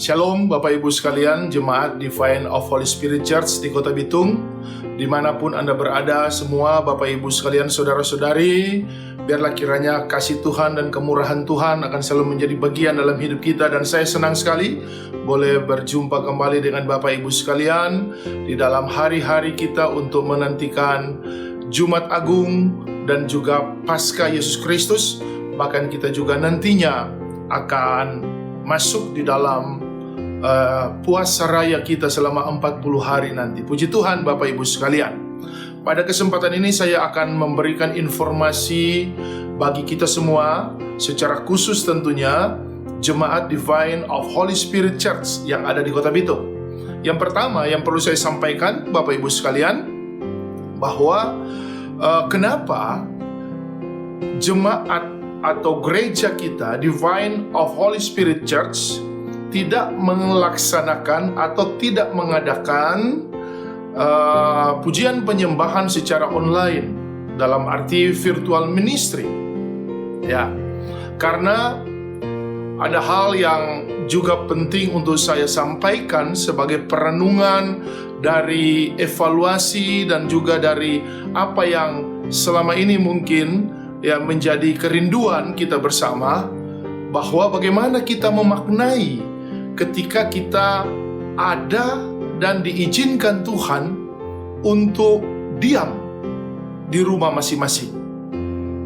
Shalom Bapak Ibu sekalian, Jemaat Divine of Holy Spirit Church di Kota Bitung. Dimanapun Anda berada, semua Bapak Ibu sekalian, saudara-saudari, biarlah kiranya kasih Tuhan dan kemurahan Tuhan akan selalu menjadi bagian dalam hidup kita. Dan saya senang sekali boleh berjumpa kembali dengan Bapak Ibu sekalian di dalam hari-hari kita untuk menantikan Jumat Agung dan juga Paskah Yesus Kristus. Bahkan kita juga nantinya akan masuk di dalam puasa raya kita selama 40 hari nanti. Puji Tuhan Bapak Ibu sekalian. Pada kesempatan ini saya akan memberikan informasi bagi kita semua, secara khusus tentunya Jemaat Divine of Holy Spirit Church yang ada di Kota Bitung. Yang pertama yang perlu saya sampaikan Bapak Ibu sekalian, bahwa kenapa jemaat atau gereja kita Divine of Holy Spirit Church tidak melaksanakan atau tidak mengadakan pujian penyembahan secara online, dalam arti virtual ministry. Ya, karena ada hal yang juga penting untuk saya sampaikan sebagai perenungan dari evaluasi dan juga dari apa yang selama ini mungkin ya menjadi kerinduan kita bersama, bahwa bagaimana kita memaknai ketika kita ada dan diizinkan Tuhan untuk diam di rumah masing-masing.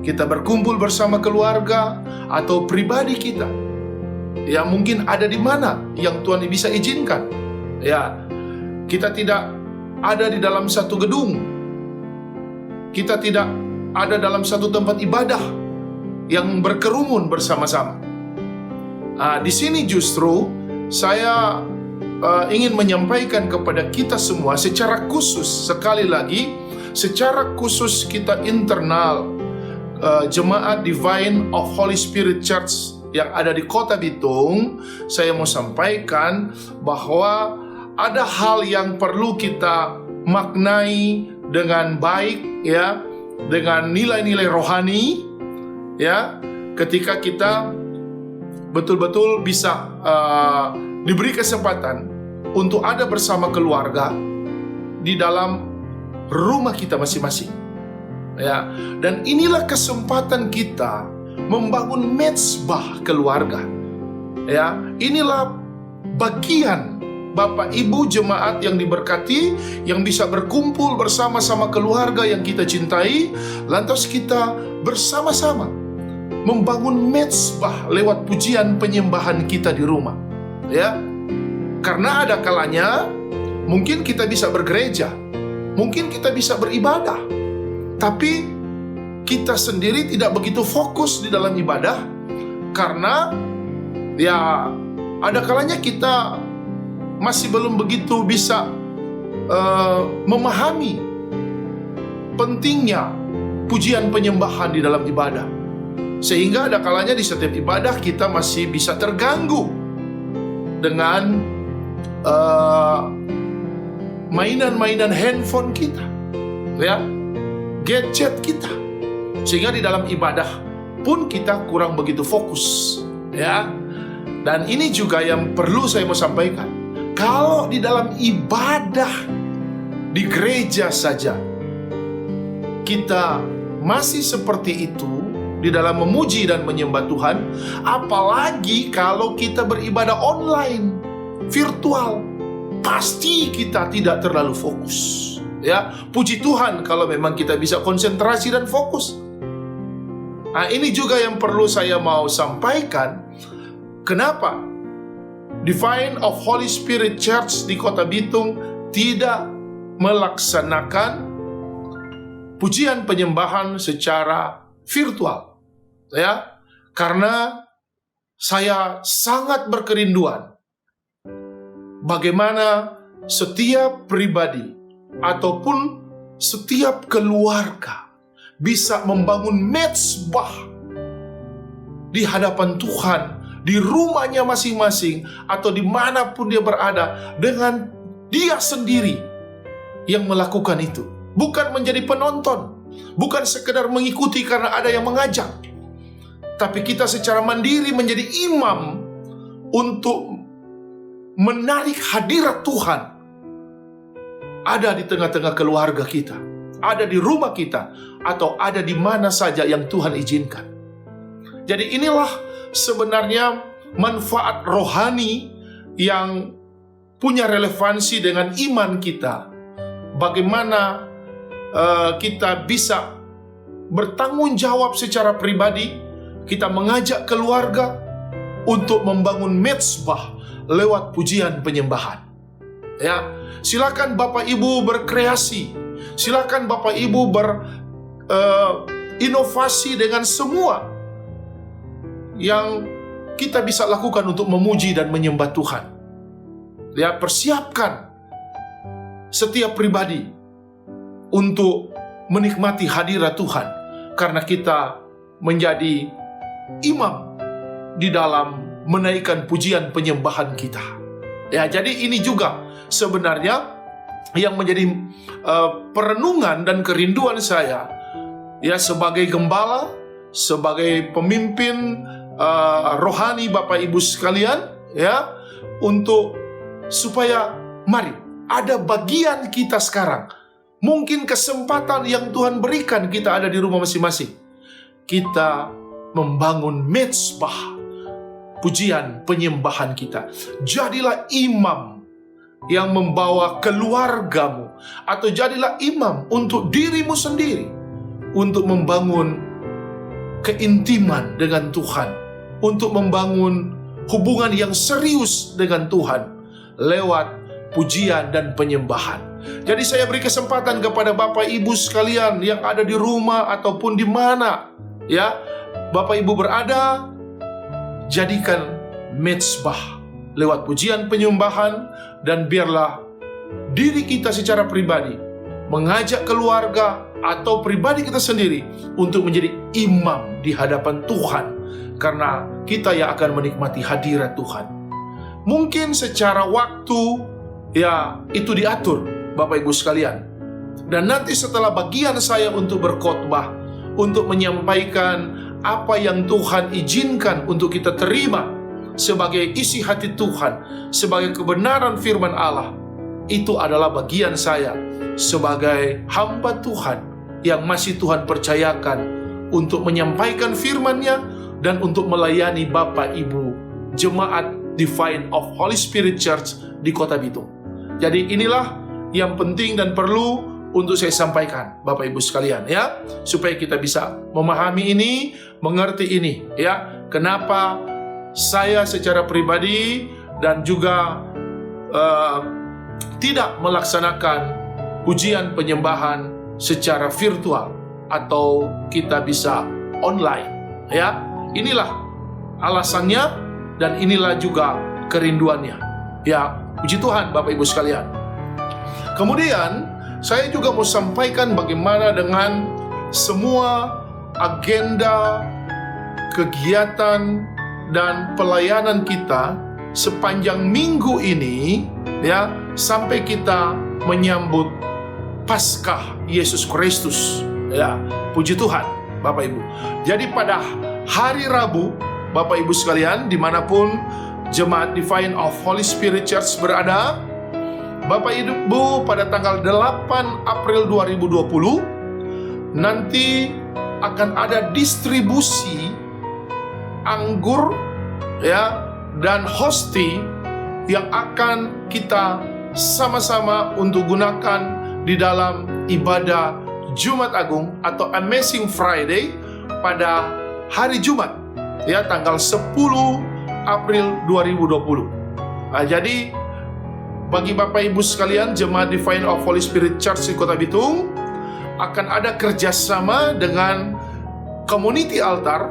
Kita berkumpul bersama keluarga atau pribadi kita yang mungkin ada di mana yang Tuhan bisa izinkan. Ya, kita tidak ada di dalam satu gedung, kita tidak ada dalam satu tempat ibadah yang berkerumun bersama-sama. Di sini justru saya ingin menyampaikan kepada kita semua secara khusus, sekali lagi, secara khusus kita internal Jemaat Divine of Holy Spirit Church yang ada di Kota Bitung. Saya mau sampaikan bahwa ada hal yang perlu kita maknai dengan baik, ya, dengan nilai-nilai rohani, ya, ketika kita betul-betul bisa diberi kesempatan untuk ada bersama keluarga di dalam rumah kita masing-masing. Ya, dan inilah kesempatan kita membangun mezbah keluarga. Ya, inilah bagian Bapak Ibu jemaat yang diberkati, yang bisa berkumpul bersama-sama keluarga yang kita cintai, lantas kita bersama-sama membangun mezbah lewat pujian penyembahan kita di rumah. Ya, karena ada kalanya mungkin kita bisa bergereja, mungkin kita bisa beribadah, tapi kita sendiri tidak begitu fokus di dalam ibadah, karena ya ada kalanya kita masih belum begitu bisa memahami pentingnya pujian penyembahan di dalam ibadah. Sehingga ada kalanya di setiap ibadah kita masih bisa terganggu dengan mainan-mainan handphone kita, ya, gadget kita, sehingga di dalam ibadah pun kita kurang begitu fokus, ya. Dan ini juga yang perlu saya mau sampaikan. Kalau di dalam ibadah di gereja saja kita masih seperti itu di dalam memuji dan menyembah Tuhan, apalagi kalau kita beribadah online, virtual, pasti kita tidak terlalu fokus. Ya, puji Tuhan kalau memang kita bisa konsentrasi dan fokus. Nah, ini juga yang perlu saya mau sampaikan. Kenapa Divine of Holy Spirit Church di Kota Bitung tidak melaksanakan pujian penyembahan secara virtual? Ya, karena saya sangat berkerinduan bagaimana setiap pribadi ataupun setiap keluarga bisa membangun mezbah di hadapan Tuhan, di rumahnya masing-masing atau dimanapun dia berada, dengan dia sendiri yang melakukan itu. Bukan menjadi penonton, bukan sekedar mengikuti karena ada yang mengajak, tapi kita secara mandiri menjadi imam untuk menarik hadirat Tuhan ada di tengah-tengah keluarga kita, ada di rumah kita, atau ada di mana saja yang Tuhan izinkan. Jadi inilah sebenarnya manfaat rohani yang punya relevansi dengan iman kita. Bagaimana kita bisa bertanggung jawab secara pribadi, kita mengajak keluarga untuk membangun mezbah lewat pujian penyembahan. Ya, silakan Bapak Ibu berkreasi, silakan Bapak Ibu berinovasi dengan semua yang kita bisa lakukan untuk memuji dan menyembah Tuhan. Ya, persiapkan setiap pribadi untuk menikmati hadirat Tuhan, karena kita menjadi imam di dalam menaikkan pujian penyembahan kita. Ya, jadi ini juga sebenarnya yang menjadi perenungan dan kerinduan saya, ya, sebagai gembala, sebagai pemimpin rohani Bapak Ibu sekalian, ya, untuk supaya mari ada bagian kita sekarang. Mungkin kesempatan yang Tuhan berikan kita ada di rumah masing-masing. Kita membangun mezbah pujian penyembahan kita. Jadilah imam yang membawa keluargamu, atau jadilah imam untuk dirimu sendiri, untuk membangun keintiman dengan Tuhan, untuk membangun hubungan yang serius dengan Tuhan lewat pujian dan penyembahan. Jadi saya beri kesempatan kepada Bapak Ibu sekalian yang ada di rumah ataupun di mana, ya, Bapak Ibu berada, jadikan mezbah lewat pujian penyembahan, dan biarlah diri kita secara pribadi mengajak keluarga atau pribadi kita sendiri untuk menjadi imam di hadapan Tuhan, karena kita yang akan menikmati hadirat Tuhan. Mungkin secara waktu, ya, itu diatur Bapak Ibu sekalian. Dan nanti setelah bagian saya untuk berkhotbah, untuk menyampaikan apa yang Tuhan izinkan untuk kita terima sebagai isi hati Tuhan, sebagai kebenaran firman Allah, itu adalah bagian saya sebagai hamba Tuhan yang masih Tuhan percayakan untuk menyampaikan firman-Nya dan untuk melayani Bapak Ibu jemaat Divine of Holy Spirit Church di Kota Bitung. Jadi inilah yang penting dan perlu untuk saya sampaikan Bapak Ibu sekalian, ya, supaya kita bisa memahami ini, mengerti ini, ya, kenapa saya secara pribadi dan juga tidak melaksanakan pujian penyembahan secara virtual atau kita bisa online, ya. Inilah alasannya dan inilah juga kerinduannya, ya. Puji Tuhan Bapak Ibu sekalian. Kemudian saya juga mau sampaikan bagaimana dengan semua agenda, kegiatan, dan pelayanan kita sepanjang minggu ini, ya, sampai kita menyambut Paskah Yesus Kristus, ya. Puji Tuhan Bapak Ibu. Jadi pada hari Rabu, Bapak Ibu sekalian, dimanapun jemaat Divine of Holy Spirit Church berada, Bapak Ibu, pada tanggal 8 April 2020 nanti akan ada distribusi anggur, ya, dan hosti yang akan kita sama-sama untuk gunakan di dalam ibadah Jumat Agung atau Amazing Friday pada hari Jumat, ya, tanggal 10 April 2020. Nah, jadi bagi Bapak Ibu sekalian, jemaat Divine of Holy Spirit Church di Kota Bitung akan ada kerjasama dengan community altar,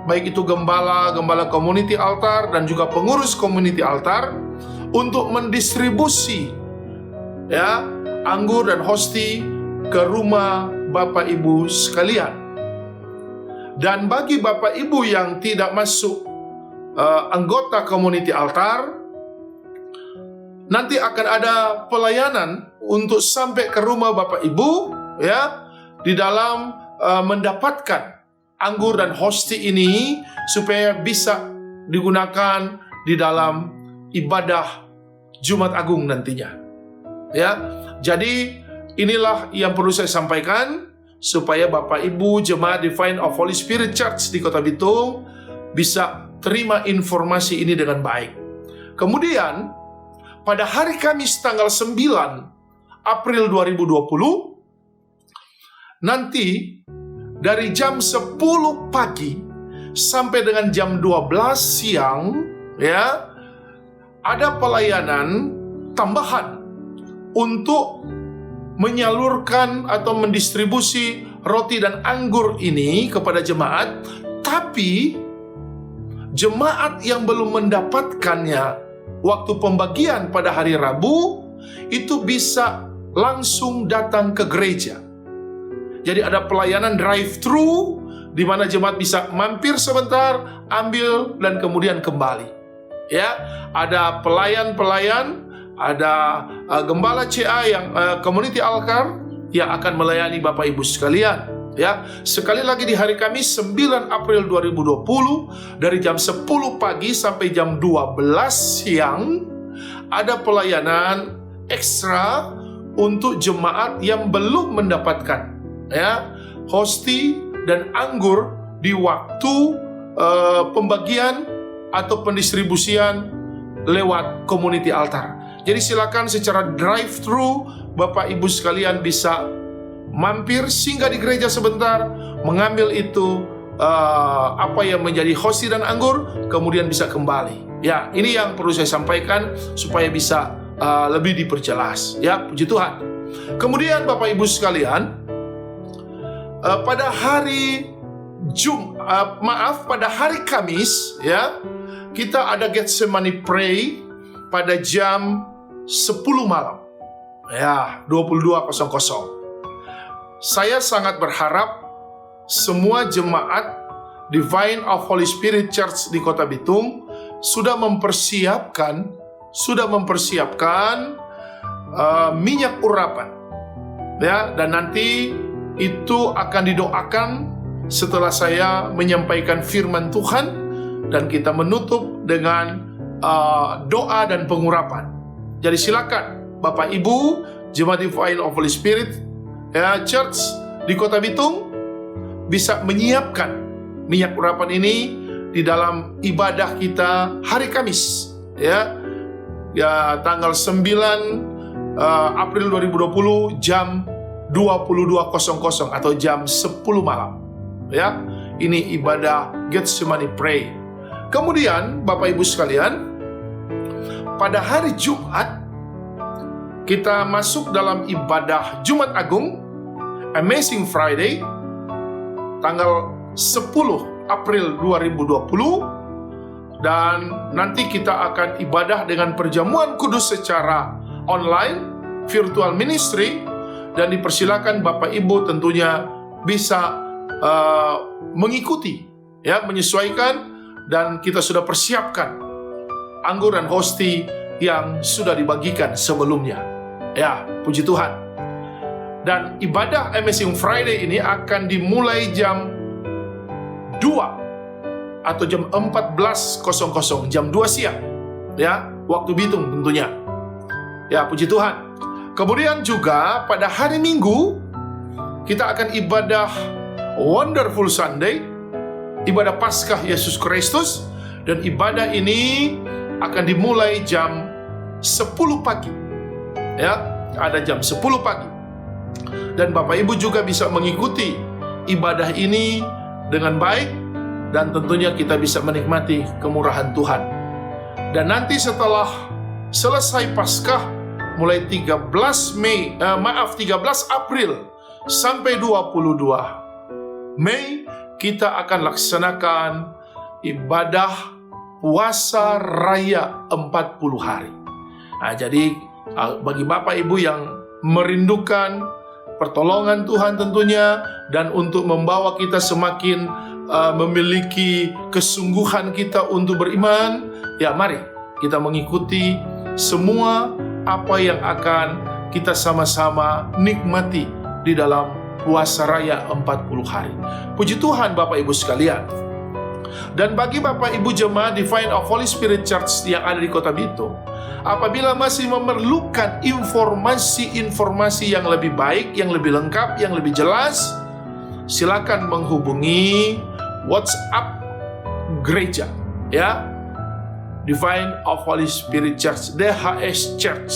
baik itu gembala community altar dan juga pengurus community altar, untuk mendistribusi, ya, anggur dan hosti ke rumah Bapak Ibu sekalian. Dan bagi Bapak Ibu yang tidak masuk anggota community altar, nanti akan ada pelayanan untuk sampai ke rumah Bapak Ibu, ya, di dalam mendapatkan anggur dan hosti ini supaya bisa digunakan di dalam ibadah Jumat Agung nantinya. Ya, jadi inilah yang perlu saya sampaikan supaya Bapak Ibu jemaat Divine of Holy Spirit Church di Kota Bitung bisa terima informasi ini dengan baik. Kemudian pada hari Kamis tanggal 9 April 2020 nanti dari jam 10 pagi sampai dengan jam 12 siang ya, ada pelayanan tambahan untuk menyalurkan atau mendistribusi roti dan anggur ini kepada jemaat. Tapi jemaat yang belum mendapatkannya waktu pembagian pada hari Rabu itu bisa langsung datang ke gereja. Jadi ada pelayanan drive-thru di mana jemaat bisa mampir sebentar, ambil dan kemudian kembali. Ya, ada pelayan-pelayan, ada gembala CA yang Community Alkar yang akan melayani Bapak Ibu sekalian. Ya, sekali lagi di hari Kamis 9 April 2020 dari jam 10 pagi sampai jam 12 siang ada pelayanan ekstra untuk jemaat yang belum mendapatkan ya hosti dan anggur di waktu pembagian atau pendistribusian lewat community altar. Jadi silakan secara drive-thru Bapak Ibu sekalian bisa mampir singgah di gereja sebentar, mengambil itu apa yang menjadi hosti dan anggur, kemudian bisa kembali. Ya, ini yang perlu saya sampaikan supaya bisa lebih diperjelas. Ya, puji Tuhan. Kemudian Bapak Ibu sekalian, pada hari pada hari Kamis ya, kita ada Getsemani Pray pada jam 10 malam. Ya, 22.00. Saya sangat berharap semua jemaat Divine of Holy Spirit Church di Kota Bitung sudah mempersiapkan minyak urapan. Ya, dan nanti itu akan didoakan setelah saya menyampaikan firman Tuhan dan kita menutup dengan doa dan pengurapan. Jadi silakan Bapak Ibu jemaat Divine of Holy Spirit ya, Church di Kota Bitung bisa menyiapkan minyak urapan ini di dalam ibadah kita hari Kamis ya tanggal 9 April 2020 jam 22.00 atau jam 10 malam ya. Ini ibadah Getsemani Pray. Kemudian Bapak Ibu sekalian, pada hari Jumat kita masuk dalam ibadah Jumat Agung Amazing Friday tanggal 10 April 2020, dan nanti kita akan ibadah dengan perjamuan kudus secara online, virtual ministry, dan dipersilakan Bapak Ibu tentunya bisa mengikuti ya, menyesuaikan, dan kita sudah persiapkan anggur dan hosti yang sudah dibagikan sebelumnya. Ya, puji Tuhan. Dan ibadah Amazing Friday ini akan dimulai jam 2 atau jam 14.00, jam 2 siang. Ya, waktu Bitung tentunya. Ya, puji Tuhan. Kemudian juga pada hari Minggu kita akan ibadah Wonderful Sunday, ibadah Paskah Yesus Kristus, dan ibadah ini akan dimulai jam 10 pagi. Ya, ada jam 10 pagi. Dan Bapak Ibu juga bisa mengikuti ibadah ini dengan baik, dan tentunya kita bisa menikmati kemurahan Tuhan. Dan nanti setelah selesai Paskah mulai 13 April sampai 22 Mei kita akan laksanakan ibadah puasa raya 40 hari. Nah, jadi bagi Bapak Ibu yang merindukan pertolongan Tuhan tentunya, dan untuk membawa kita semakin memiliki kesungguhan kita untuk beriman, ya mari kita mengikuti semua apa yang akan kita sama-sama nikmati di dalam puasa raya 40 hari. Puji Tuhan Bapak Ibu sekalian. Dan bagi Bapak Ibu jemaat Divine of Holy Spirit Church yang ada di Kota Bitung, Apabila masih memerlukan informasi-informasi yang lebih baik, yang lebih lengkap, yang lebih jelas, silakan menghubungi WhatsApp gereja, ya, Divine of Holy Spirit Church, DHS Church,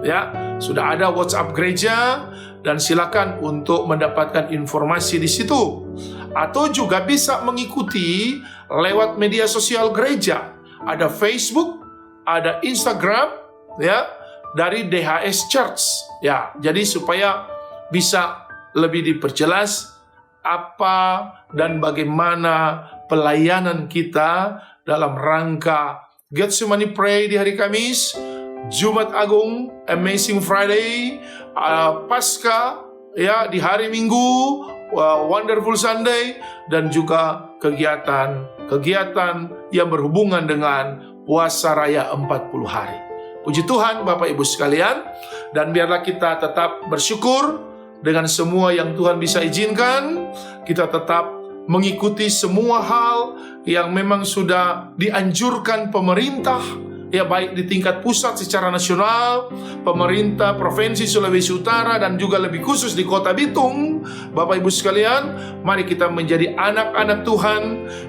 ya. Sudah ada WhatsApp gereja, dan silakan untuk mendapatkan informasi di situ. Atau juga bisa mengikuti lewat media sosial gereja. Ada Facebook, ada Instagram, ya, dari DHS Church, ya. Jadi supaya bisa lebih diperjelas apa dan bagaimana pelayanan kita dalam rangka Getsemani Pray di hari Kamis, Jumat Agung, Amazing Friday, Paskah, ya, di hari Minggu, Wonderful Sunday, dan juga kegiatan yang berhubungan dengan puasa raya 40 hari. Puji Tuhan Bapak Ibu sekalian, dan biarlah kita tetap bersyukur dengan semua yang Tuhan bisa izinkan. Kita tetap mengikuti semua hal yang memang sudah dianjurkan pemerintah, ya, baik di tingkat pusat secara nasional, pemerintah Provinsi Sulawesi Utara, dan juga lebih khusus di Kota Bitung. Bapak Ibu sekalian, mari kita menjadi anak-anak Tuhan,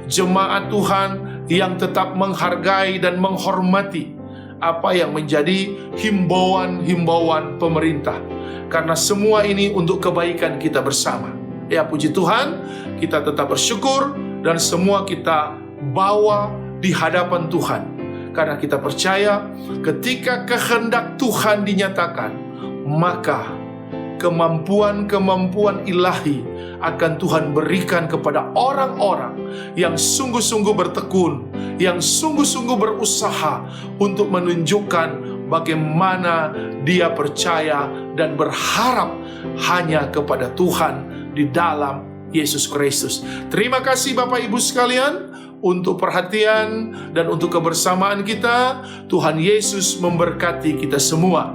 jemaat Tuhan yang tetap menghargai dan menghormati apa yang menjadi himbauan-himbauan pemerintah, karena semua ini untuk kebaikan kita bersama. Ya, puji Tuhan, kita tetap bersyukur dan semua kita bawa di hadapan Tuhan, karena kita percaya ketika kehendak Tuhan dinyatakan, maka kemampuan-kemampuan ilahi akan Tuhan berikan kepada orang-orang yang sungguh-sungguh bertekun, yang sungguh-sungguh berusaha untuk menunjukkan bagaimana dia percaya dan berharap hanya kepada Tuhan di dalam Yesus Kristus. Terima kasih Bapak Ibu sekalian untuk perhatian dan untuk kebersamaan kita. Tuhan Yesus memberkati kita semua.